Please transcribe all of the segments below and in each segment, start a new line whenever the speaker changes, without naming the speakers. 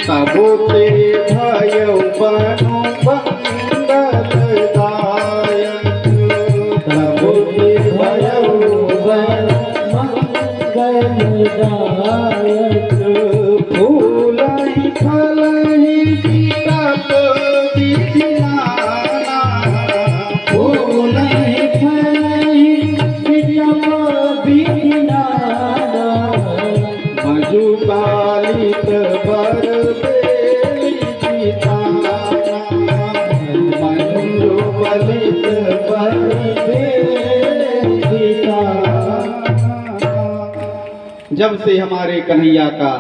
सबो के भयो बनु मंगलदायक। सबो के भयो बनु मंगलदायक। फूलहि फलहि तप विधिनाना। फूलहि फलहि तप विधिनाना। मधुबालित बर बेली जिताना। मधुबालित बर बेली जिताना। जब से हमारे कन्हैया का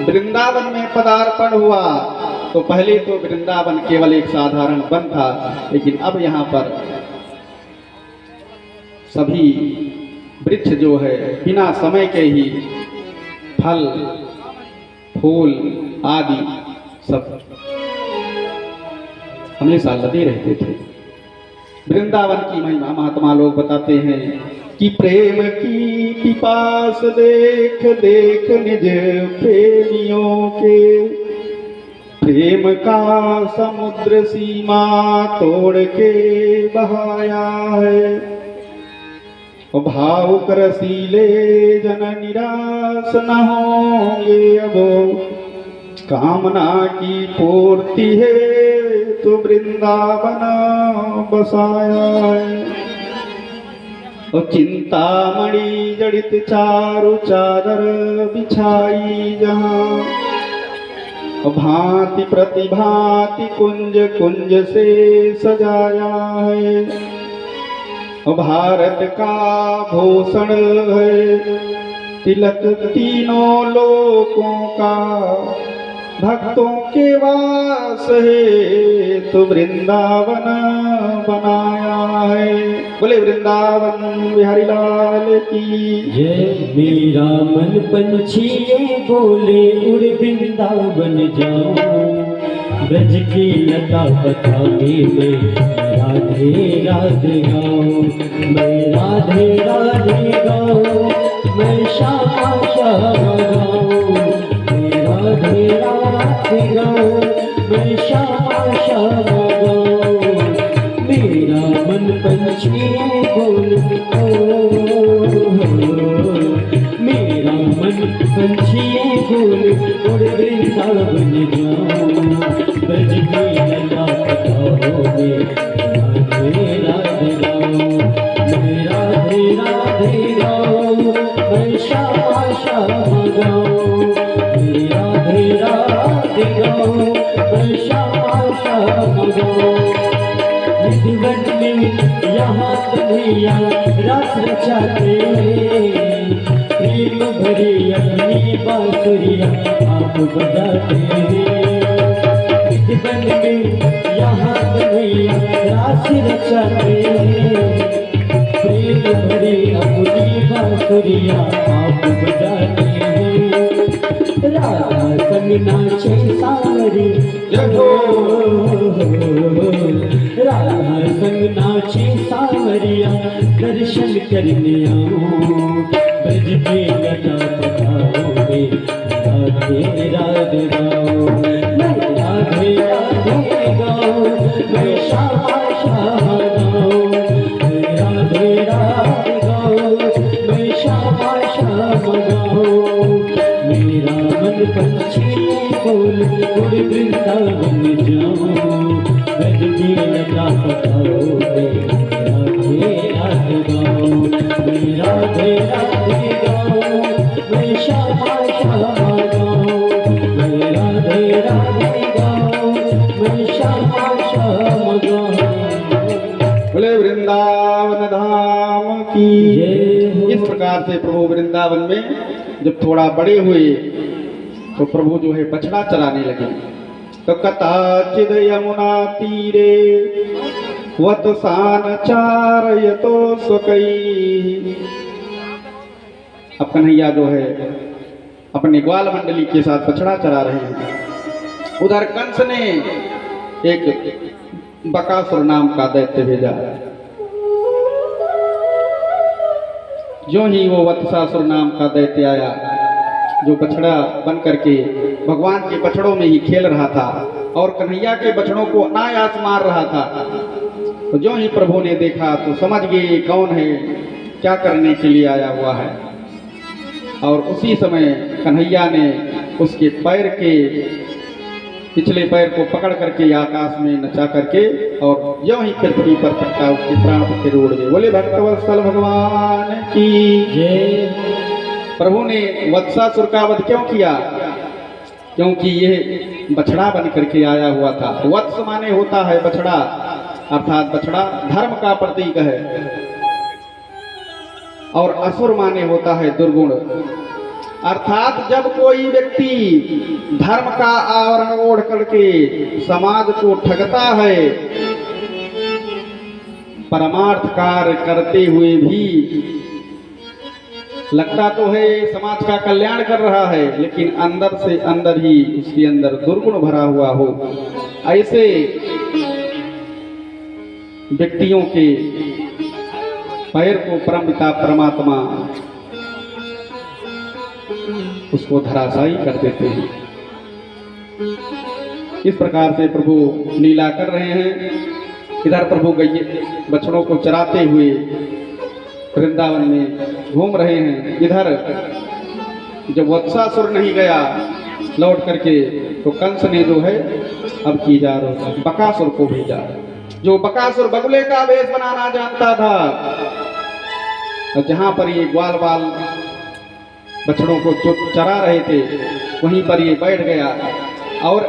वृंदावन में पदार्पण हुआ तो पहले तो वृंदावन केवल एक साधारण वन था, लेकिन अब यहाँ पर सभी वृक्ष जो है बिना समय के ही फल फूल आदि सब हमेशा लदे रहते थे। वृंदावन की महिमा महात्मा लोग बताते हैं कि प्रेम की पिपास देख देख निज प्रेमियों के। प्रेम का समुद्र सीमा तोड़ के बहाया है। भावुक रसीले जन निराश न होंगे अब। कामना की पूर्ति है तो वृंदावन बसाया है। और चिंतामणि जड़ित चारु चादर बिछाई जहाँ। भांति प्रतिभांति कुंज कुंज से सजाया है। भारत का भूषण है तिलक तीनों लोकों का। भक्तों के वास है तो वृंदावन बनाया है। बोले वृंदावन बिहारी लाल की
जय। मेरा मन पंछी ये बोले उड़ वृंदावन जाऊं। ब्रज की लता पता में राधे राधे गाऊं। मैं राधे राधे गाऊं। मैं श्यामा श्यामा गाऊं। मैं राधे राधे गाऊं। मैं श्यामा श्यामा गाऊं। मेरा मन पंछी बोल मेरा मन पंछी बोल उड़ वृंदावन जाऊं। ब्रज की लता पताओं में राधे राधे गाऊं। मैं राधे राधे गाऊं। मैं श्यामा श्यामा गाऊं। मैं राधे राधे गाऊं। मैं श्यामा श्यामा गाऊं। निधिवन में यहाँ कन्हैया रास रचाते। प्रेम भरी अपनी बांसुरिया आप बजाते। निधिवन में यहाँ कन्हैया रास रचाते। प्रेम भरी अपनी बांसुरिया आप बजाते। राधा संग नाचे सावरी जगो। राधा संग नाचे सावरिया दर्शन करने आओ। ब्रज के लता पताओं में राधे राधे गाओ। मैं राधे राधे गाओ। मैं श्यामा श्यामा गाओ। मैं राधे राधे गाओ। मैं श्यामा श्यामा गाओ। मेरा मन पंछी बोल उड़ वृंदावन जाऊं। ब्रज की लता पताओं में राधे राधे गाऊं। मैं राधे राधे गाऊं। मैं श्यामा श्यामा गाऊं। मैं राधे राधे गाऊं। मैं श्यामा श्यामा गाऊं।
बोले वृंदावन धाम की
जय।
इस प्रकार से प्रभु वृंदावन में जब थोड़ा बड़े हुए तो प्रभु जो है बछड़ा चराने लगे। तो कदाचिद यमुना तीरे वत्सान चारयतो स्वकई। अब कन्हैया जो है अपने ग्वाल मंडली के साथ बछड़ा चरा रहे हैं। उधर कंस ने एक बकासुर नाम का दैत्य भेजा जो ही वो वत्सासुर नाम का दैत्य आया, जो बछड़ा बन करके भगवान के बछड़ों में ही खेल रहा था और कन्हैया के बछड़ों को अनायास मार रहा था, तो जो ही प्रभु ने देखा तो समझ गए कौन है, क्या करने के लिए आया हुआ है। और उसी समय कन्हैया ने उसके पैर के पिछले पैर को पकड़ करके आकाश में नचा करके और जो ही पृथ्वी पर पटका, उसके प्राण फिर उड़ गए। बोले भक्तवत्सल भगवान की
जय।
प्रभु ने वत्सासुर का वध क्यों किया? क्योंकि ये बछड़ा बन करके आया हुआ था। वत्स माने होता है बछड़ा, अर्थात बछड़ा धर्म का प्रतीक है, और असुर माने होता है दुर्गुण। अर्थात जब कोई व्यक्ति धर्म का आवरण ओढ़ करके समाज को ठगता है, परमार्थ कार्य करते हुए भी लगता तो है समाज का कल्याण कर रहा है, लेकिन अंदर से अंदर ही उसके अंदर दुर्गुण भरा हुआ हो, ऐसे व्यक्तियों के पैर को परमपिता परमात्मा उसको धराशायी कर देते हैं। इस प्रकार से प्रभु लीला कर रहे हैं। इधर प्रभु गैये बछड़ों को चराते हुए वृंदावन में घूम रहे हैं। इधर जब वत्सासुर नहीं गया लौट करके, तो कंस ने जो है अब की जा रहा बकासुर को भेजा, जो बकासुर बगुले का वेश बनाना जानता था। और जहां पर ये ग्वाल बाल बछड़ों को चरा रहे थे, वहीं पर ये बैठ गया और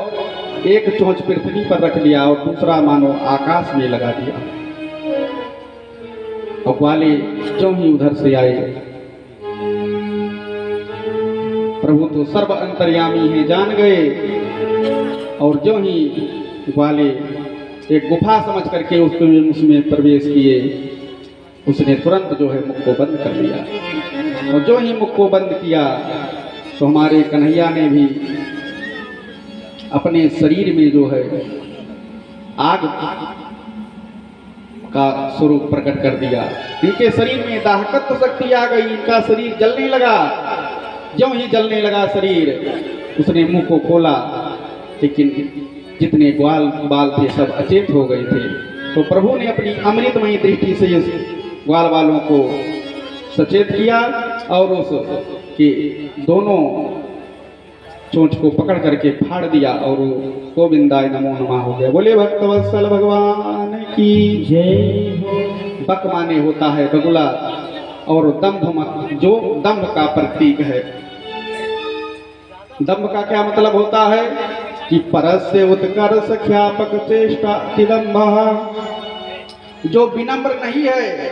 एक चोंच पृथ्वी पर रख लिया और दूसरा मानो आकाश में लगा दिया। और ग्वाले जो ही उधर से आए, प्रभु तो सर्व अंतर्यामी है जान गए, और जो ही ग्वाले एक गुफा समझ करके उसमें प्रवेश किए, उसने तुरंत जो है मुख को बंद कर लिया। और जो ही मुख को बंद किया, तो हमारे कन्हैया ने भी अपने शरीर में जो है आग का स्वरूप प्रकट कर दिया। इनके शरीर में दाहकत्व शक्ति आ गई, इनका शरीर जलने लगा। जो ही जलने लगा शरीर, उसने मुंह को खोला, लेकिन जितने ग्वाल बाल थे सब अचेत हो गए थे। तो प्रभु ने अपनी अमृतमयी दृष्टि से इस ग्वाल बालों को सचेत किया और उस के दोनों चोंच को पकड़ करके फाड़ दिया और वो गोविंदाय नमो नमः हो गया। बोले भक्तवत्सल भगवान की
जय।
बक माने होता है बगुला, और दंभ जो दंभ का प्रतीक है। दंभ का क्या मतलब होता है कि परस्य उत्कर्ष ख्यापक चेष्टा तिदंभ, जो विनम्र नहीं है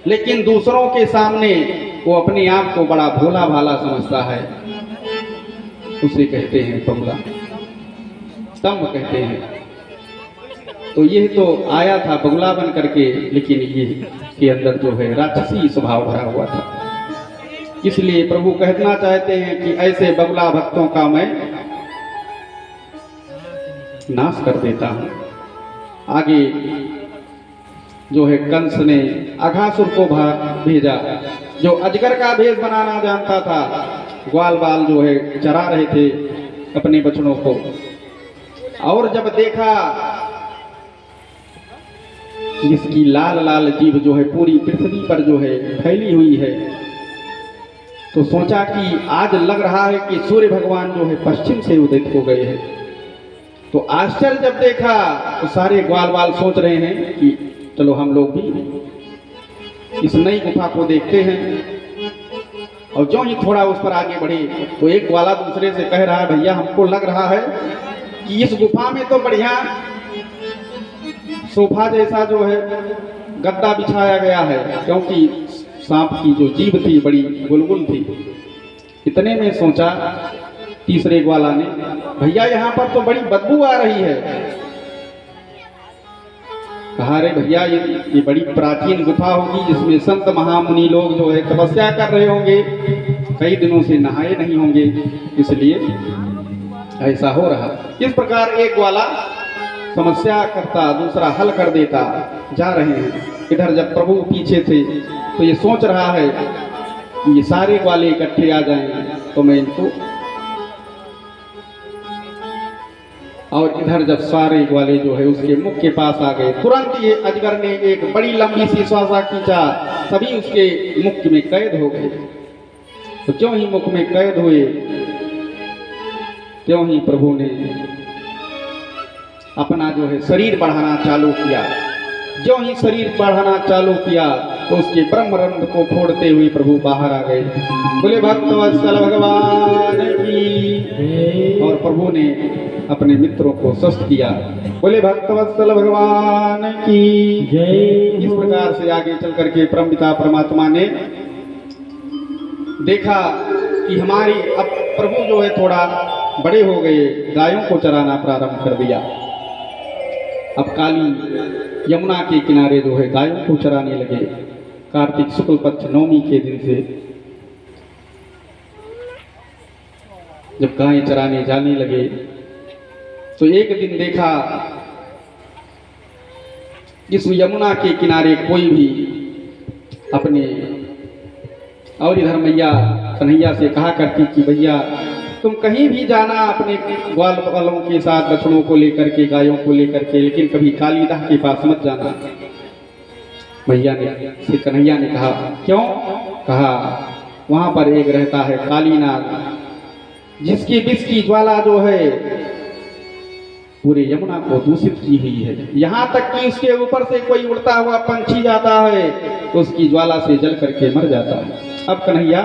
लेकिन दूसरों के सामने वो अपने आप को बड़ा भोला भाला समझता है, उसे कहते हैं बगुला, दंभ कहते हैं। तो यह तो आया था बगुला बन करके, लेकिन ये के अंदर जो है राक्षसी स्वभाव भरा हुआ था। इसलिए प्रभु कहना चाहते हैं कि ऐसे बगुला भक्तों का मैं नाश कर देता हूं। आगे जो है कंस ने अघासुर को भेजा, जो अजगर का भेष बनाना जानता था। ग्वाल बाल जो है चरा रहे थे अपने बछड़ों को, और जब देखा इसकी लाल लाल जीभ जो है पूरी पृथ्वी पर जो है फैली हुई है, तो सोचा कि आज लग रहा है कि सूर्य भगवान जो है पश्चिम से उदित हो गए हैं। तो आश्चर्य जब देखा तो सारे ग्वाल बाल सोच रहे हैं कि चलो हम लोग भी इस नई गुफा को देखते हैं। और जो ही थोड़ा उस पर आगे बढ़े, तो एक ग्वाला दूसरे से कह रहा है, भैया हमको लग रहा है कि इस गुफा में तो बढ़िया सोफा जैसा जो है गद्दा बिछाया गया है, क्योंकि सांप की जो जीभ थी बड़ी गुलगुल थी। इतने में सोचा तीसरे ग्वाला ने, भैया यहाँ पर तो बड़ी बदबू आ रही है। कहा, रे भैया ये बड़ी प्राचीन गुफा होगी, जिसमें संत महामुनि लोग जो है तपस्या कर रहे होंगे, कई दिनों से नहाए नहीं होंगे, इसलिए ऐसा हो रहा। इस प्रकार एक वाला समस्या करता दूसरा हल कर देता जा रहे हैं। इधर जब प्रभु पीछे थे तो ये सोच रहा है कि ये सारे ग्वाले इकट्ठे आ जाएं तो मैं इनको, और इधर जब सारे ग्वाले जो है उसके मुख के पास आ गए, तुरंत ये अजगर ने एक बड़ी लंबी सी श्वासा खींचा, सभी उसके मुख में कैद हो गए। तो क्यों ही मुख में कैद हुए, क्यों ही प्रभु ने अपना जो है शरीर बढ़ाना चालू किया। जो ही शरीर बढ़ाना चालू किया तो उसके ब्रह्मरंध्र को फोड़ते हुए प्रभु बाहर आ गए। बोले भक्तवत्सल भगवान की। और प्रभु ने अपने मित्रों को स्वस्थ किया। बोले भक्तवत्सल भगवान की
जय।
इस प्रकार से आगे चल करके परमपिता परमात्मा ने देखा कि हमारी अब प्रभु जो है थोड़ा बड़े हो गए, गायों को चराना प्रारंभ कर दिया। अब काली यमुना के किनारे जो है गायों को चराने लगे। कार्तिक शुक्ल पक्ष नवमी के दिन से जब गायें चराने जाने लगे तो एक दिन देखा इस यमुना के किनारे कोई भी अपने, और इधर मैया कन्हैया से कहा करती कि भैया तुम कहीं भी जाना अपने ग्वाल वालों के साथ, बछड़ों को लेकर के, गायों को लेकर के, लेकिन कभी कालीदाह के पास मत जाना। मैया ने से कन्हैया ने कहा क्यों? कहा वहां पर एक रहता है कालीनाग, जिसकी विष की ज्वाला जो है पूरे यमुना को दूषित की हुई है। यहाँ तक कि उसके ऊपर से कोई उड़ता हुआ पंछी जाता है तो उसकी ज्वाला से जल करके मर जाता है। अब कन्हैया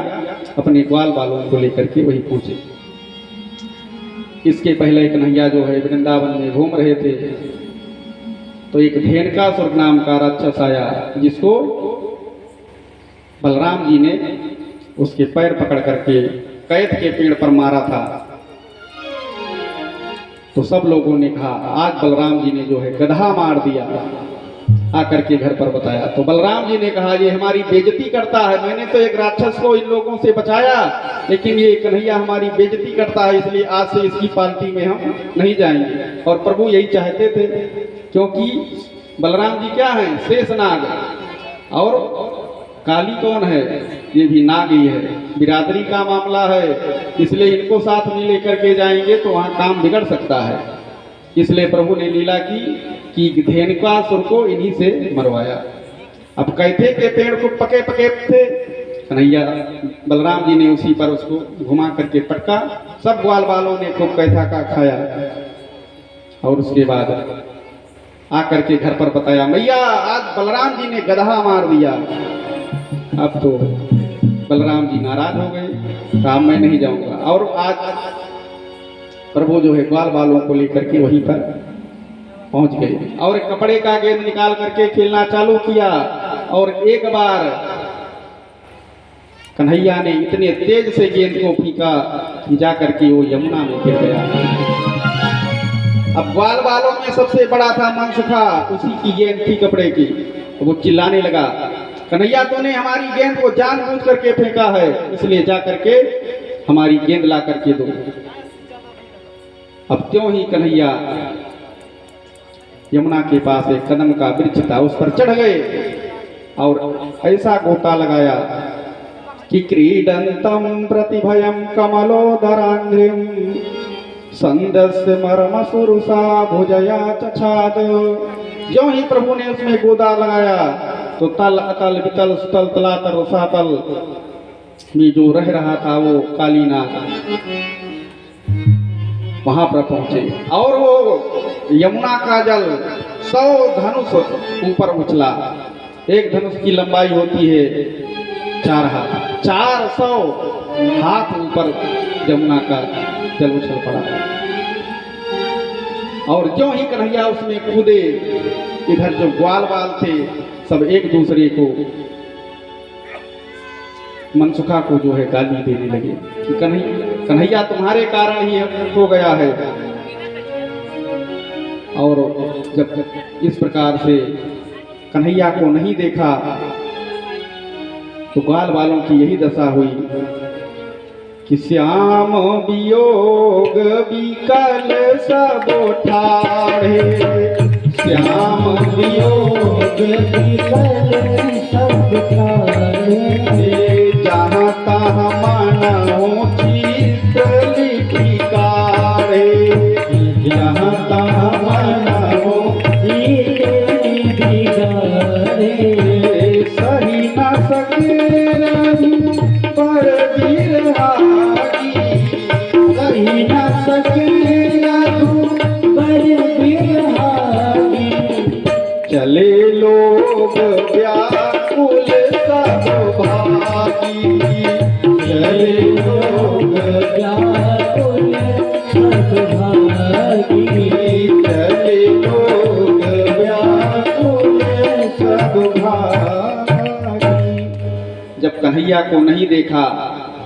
अपने ग्वाल बालों को लेकर के वही पूछे। इसके पहले कन्हैया जो है वृंदावन में घूम रहे थे तो एक धेनुकासुर नाम का राक्षस आया, जिसको बलराम जी ने उसके पैर पकड़ करके कैद के पेड़ पर मारा था। तो सब लोगों ने कहा आज बलराम जी ने जो है गधा मार दिया। आकर के घर पर बताया तो बलराम जी ने कहा ये हमारी बेइज्जती करता है, मैंने तो एक राक्षस को इन लोगों से बचाया, लेकिन ये कन्हैया हमारी बेइज्जती करता है, इसलिए आज से इसकी पार्टी में हम नहीं जाएंगे। और प्रभु यही चाहते थे, क्योंकि बलराम जी क्या हैं? शेषनाग। और काली कौन है? ये भी नाग ही है, बिरादरी का मामला है, इसलिए इनको साथ में लेकर के जाएंगे तो वहाँ काम बिगड़ सकता है। इसलिए प्रभु ने लीला की कि धेनुकासुर को इन्हीं से मरवाया। अब कैथे के पेड़ को पके पके थे, कन्हैया बलराम जी ने उसी पर उसको घुमा करके पटका। सब ग्वाल बालों ने खूब कैथा का खाया और उसके बाद आकर के घर पर बताया मैया आज बलराम जी ने गधा मार दिया। अब तो बलराम जी नाराज हो गए, कहा मैं नहीं जाऊंगा। और आज प्रभु जो है ग्वाल बालों को लेकर के वहीं पर पहुंच गए और एक कपड़े का गेंद निकाल करके खेलना चालू किया। और एक बार कन्हैया ने इतने तेज से गेंद को फेंका कि जा करके वो यमुना में गिर गया। अब ग्वाल बालों में सबसे बड़ा था मनसुखा, उसी की गेंद थी कपड़े की। वो चिल्लाने लगा कन्हैया तूने हमारी गेंद को जानबूझ करके फेंका है, इसलिए जा करके हमारी गेंद ला करके दो। अब क्यों ही कन्हैया यमुना के पास एक कदम का वृक्ष था, उस पर चढ़ गए और ऐसा गोता लगाया कि क्रीडंतम प्रतिभयम कमलोदरांग्रिम संदस्य मर्म सुरुषा भुजया चछाद। जो ही प्रभु ने उसमें गोदा लगाया तो तल अतल वितल सुतल तलातल रसातल में जो रह रहा था वो कालीनाग वहां पर पहुंचे और वो यमुना का जल 100 धनुष ऊपर उछला। एक धनुष की लंबाई होती है 4 हाथ, 400 हाथ ऊपर यमुना का जल उछल पड़ा। और जो ही कन्हैया उसमें कूदे, इधर जो ग्वाल बाल थे सब एक दूसरे को मनसुखा को जो है गाली देने लगे कि कन्हैया तुम्हारे कारण ही हो गया है। और जब इस प्रकार से कन्हैया को नहीं देखा तो ग्वाल बालों की यही दशा हुई कि श्याम वियोग विकल सब ठाढ़े, श्याम वियोग विकल सब ठाढ़े। लोग व्याकुल सब भागी,
चले लोग व्याकुल सब भागी,
चले लोग व्याकुल सब भागी। जब कन्हैया को नहीं देखा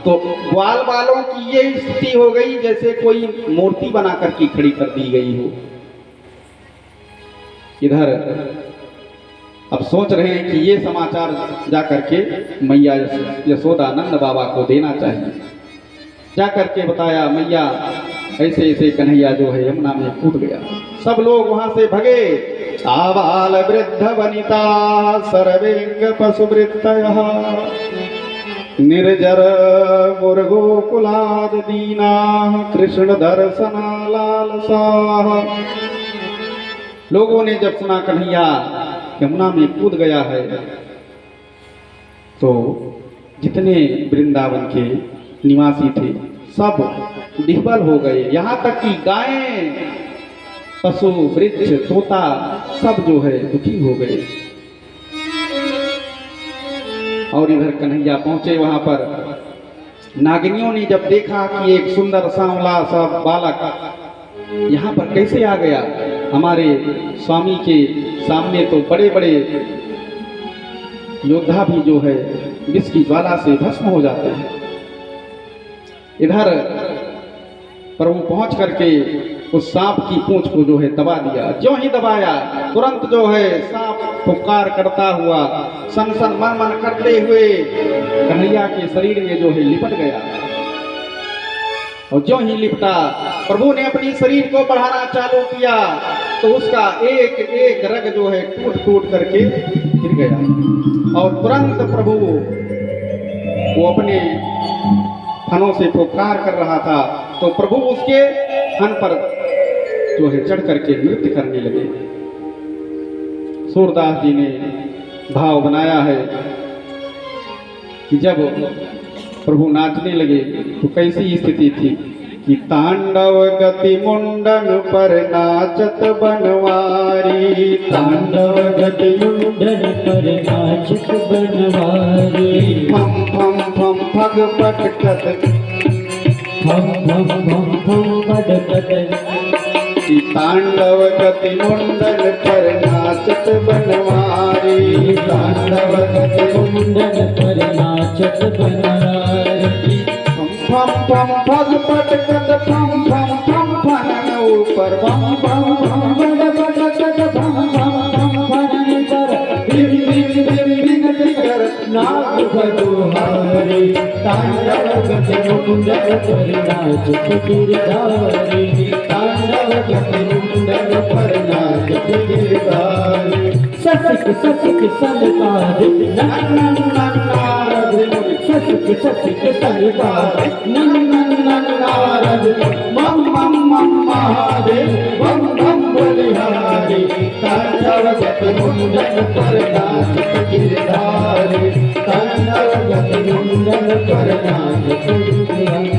तो ग्वाल वालों की ये स्थिति हो गई जैसे कोई मूर्ति बना करके खड़ी कर दी गई हो। इधर अब सोच रहे हैं कि ये समाचार जा करके मैया यशोदा नंद बाबा को देना चाहिए। जा करके बताया मैया ऐसे ऐसे कन्हैया जो है यमुना में कूद गया। सब लोग वहां से भगे। आबाल वृद्ध वनिता सर्वेंग पशुवृत्तयः, निर्जर मुर्गोकुलाद दीना कृष्ण दर्शना लालसाः। लोगों ने जब सुना कन्हैया यमुना में कूद गया है तो जितने वृंदावन के निवासी थे सब विह्वल हो गए। यहाँ तक कि गायें, पशु, वृक्ष, तोता सब जो है दुखी हो गए। और इधर कन्हैया पहुंचे वहां पर। नागिनियों ने जब देखा कि एक सुंदर सांवला सा बालक यहाँ पर कैसे आ गया, हमारे स्वामी के सामने तो बड़े बड़े योद्धा भी जो है विष की ज्वाला से भस्म हो जाते हैं। इधर प्रभु पहुंच करके उस सांप की पूंछ को जो है दबा दिया। जो ही दबाया तुरंत जो है सांप पुकार करता हुआ सन सन मन मन करते हुए कन्हैया के शरीर में जो है लिपट गया। और जो ही लिपटा प्रभु ने अपनी शरीर को बढ़ाना चालू किया तो उसका एक एक रग जो है टूट टूट करके गिर गया। और तुरंत प्रभु वो अपने फनों से पुकार कर रहा था तो प्रभु उसके फन पर जो है चढ़ करके नृत्य करने लगे। सूरदास जी ने भाव बनाया है कि जब प्रभु नाचने लगे तो कैसी स्थिति थी कि तांडव गति मुंडन पर नाचत बनवारी,
तांडव गति मुंडन पर नाचत बनवारी,
फम फम फम फग पटकत,
फम फम फम फम पटकत।
तांडव गति मुंडन पर नाचत बनवारी,
तांडव गति मुंडन पर नाचत बनवारी,
फम फम फग पटकत, फम फम फम फनन ऊपर,
फम फम फम पटकत, फम फम फम फनन पर, बिन बिन बिन बिन कर नाग बधुहारी। तांडव गति मुंडन पर नाचत गिरधारी, तांडव गति मुंडन पर नाचत गिरधारी। ससिक ससिक सलकार नन नारद, ससिक ससिक सलकार नन नारद, मम मम मम महादेव बम बम बलिहारी। तांडव गति मुंडन पर नाचत गिरधारी, तांडव गति मुंडन पर नाचत गिरधारी।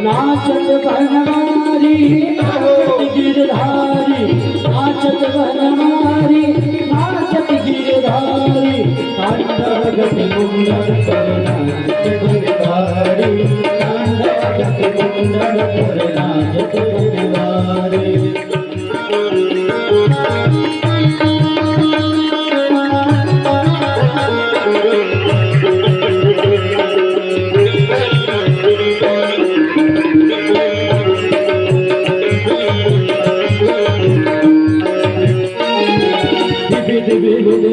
नाचत बनवारी नाचत गिरधारी, नाचत बनवारी नाचत गिरधारी, तांडव गति मुंडन पर नाचत गिरधारी, तांडव गति मुंडन पर नाचत गिरधारी।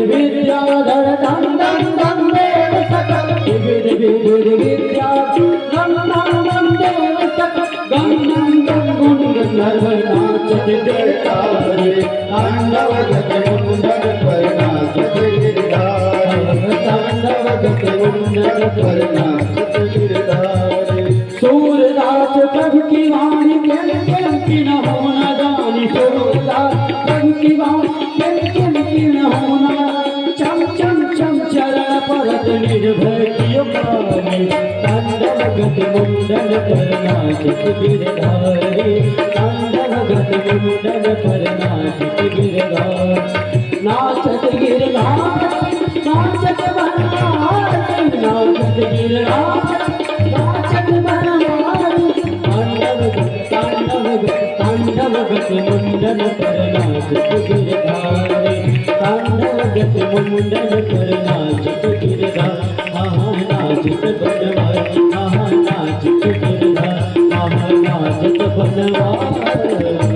विद्याधर दम दम दम देव सकल, विविध विविध विद्या दम दम दम देव सकल, गम गम गम गुण गंधर्व नाचत गिरधारी। तांडव गति मुंडन पर नाचत गिरधारी, तांडव गति मुंडन पर नाचत गिरधारी। सूरदास प्रभु की वाणी की न होना जानी, सूरदास प्रभु की वाणी की न होना, चम चम चम चरण परत निर्भय कियो पानी। तांडव गति मुंडन पर नाचत गिरधारी, तांडव गत मुंडन पर नाचत गिरधार नाचत गिरधार नाचत बनवार नाचत गिरधार नाचत बनवार तांडव गत मुंडन पर नाचत गिरधार तांडव गत मुंडन पर नाचत गिरधार आहा नाचत बनवार आहा नाचत गिरधार आहा नाचत बनवार